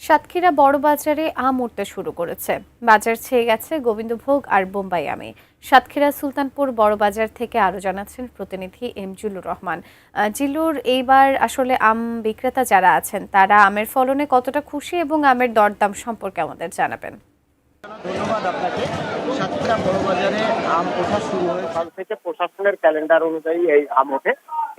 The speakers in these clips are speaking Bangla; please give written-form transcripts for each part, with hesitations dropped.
সাতক্ষীরা বড় বাজারে আম উঠতে শুরু করেছে। বাজার ছেয়ে গেছে গোবিন্দভোগ আর বোম্বাই আমে। সাতক্ষীরা সুলতানপুর বড় বাজার থেকে আরো জানাচ্ছেন প্রতিনিধি এম জিল্লুর রহমান। জিল্লুর, এইবার আসলে আম বিক্রেতা যারা আছেন তারা আমের ফলনে কতটা খুশি এবং আমের দরদাম সম্পর্কে আমাদের জানাবেন। ধন্যবাদ আপনাকে। সাতক্ষীরা বড় বাজারে আম ওঠা শুরু হয়ে কাল থেকে প্রশাসনের ক্যালেন্ডার অনুযায়ী এই আম ওঠে।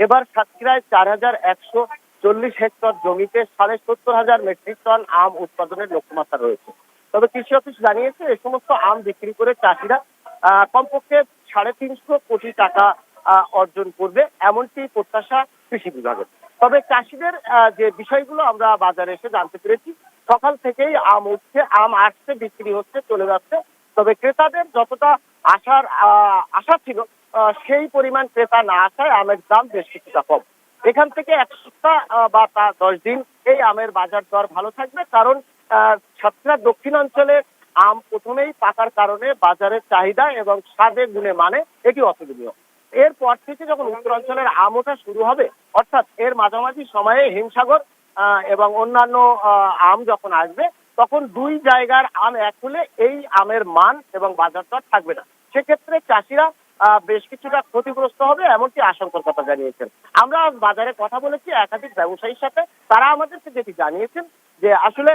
এবার সাতক্ষীরায় 4,140 হেক্টর জমিতে 70,500 মেট্রিক টন আম উৎপাদনের লক্ষ্যমাত্রা রয়েছে। তবে কৃষি অফিস জানিয়েছে এই সমস্ত আম বিক্রি করে চাষিরা কমপক্ষে 350 কোটি টাকা অর্জন করবে, এমনটি প্রত্যাশা কৃষি বিভাগের। তবে চাষিদের যে বিষয়গুলো আমরা বাজারে এসে জানতে পেরেছি, সকাল থেকেই আম উঠছে, আম আসছে, বিক্রি হচ্ছে, চলে যাচ্ছে। তবে ক্রেতাদের যতটা আশা ছিল সেই পরিমাণ ক্রেতা না আসায় আমের দাম বেশ কিছুটা কম। এখান থেকে এক সপ্তাহ বা তা 10 দিন এই আমের বাজার দর ভালো থাকবে, কারণ সাতক্ষীরার দক্ষিণাঞ্চলে আম প্রথমেই পাকার কারণে বাজারের চাহিদা এবং স্বাদে গুণে মানে এটি অতুলনীয়। এরপর থেকে যখন উত্তরাঞ্চলের আম ওঠা শুরু হবে, অর্থাৎ এর মাঝামাঝি সময়ে হিমসাগর এবং অন্যান্য আম যখন আসবে, তখন দুই জায়গার আম এক হলে এই আমের মান এবং বাজার দর থাকবে না। সেক্ষেত্রে চাষিরা বেশ কিছুটা ক্ষতিগ্রস্ত হবে, এমনটি আশঙ্কার কথা জানিয়েছেন। আমরা বাজারে কথা বলেছি একাধিক ব্যবসায়ীর সাথে, তারা আমাদেরকে যেটি জানিয়েছেন যে আসলে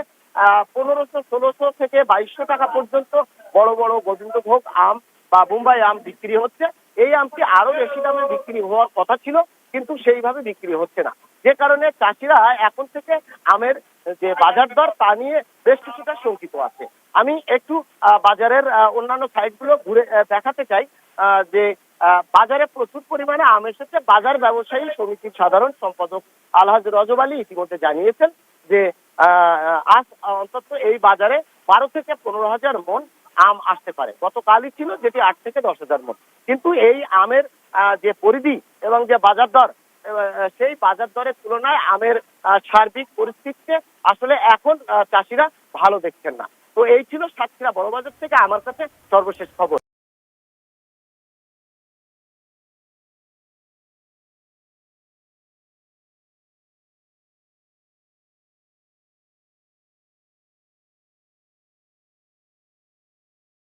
1500, 1600 থেকে 2200 টাকা পর্যন্ত বড় বড় গোবিন্দভোগ আম বা বোম্বাই আম বিক্রি হচ্ছে। এই আমটি আরো বেশি দামে বিক্রি হওয়ার কথা ছিল, কিন্তু সেইভাবে বিক্রি হচ্ছে না। যে কারণে চাষিরা এখন থেকে আমের যে বাজার দর তা নিয়ে বেশ কিছুটা শঙ্কিত আছে। আমি একটু বাজারের অন্যান্য সাইটগুলো ঘুরে দেখাতে চাই যে বাজারে প্রচুর পরিমাণে আম এসেছে। বাজার ব্যবসায়ী সমিতির সাধারণ সম্পাদক আলহাজ রজব আলী ইতিমধ্যে জানিয়েছেন যে আজ অন্তত এই বাজারে 12 থেকে 15,000 মন আম আসতে পারে। গতকালই ছিল যেটি 8 থেকে 10,000 মন। কিন্তু এই আমের যে পরিধি এবং যে বাজার দর, সেই বাজার দরের তুলনায় আমের সার্বিক পরিস্থিতিতে আসলে এখন চাষিরা ভালো দেখছেন না। তো এই ছিল সাতক্ষীরা বড় বাজার থেকে আমার কাছে সর্বশেষ খবর।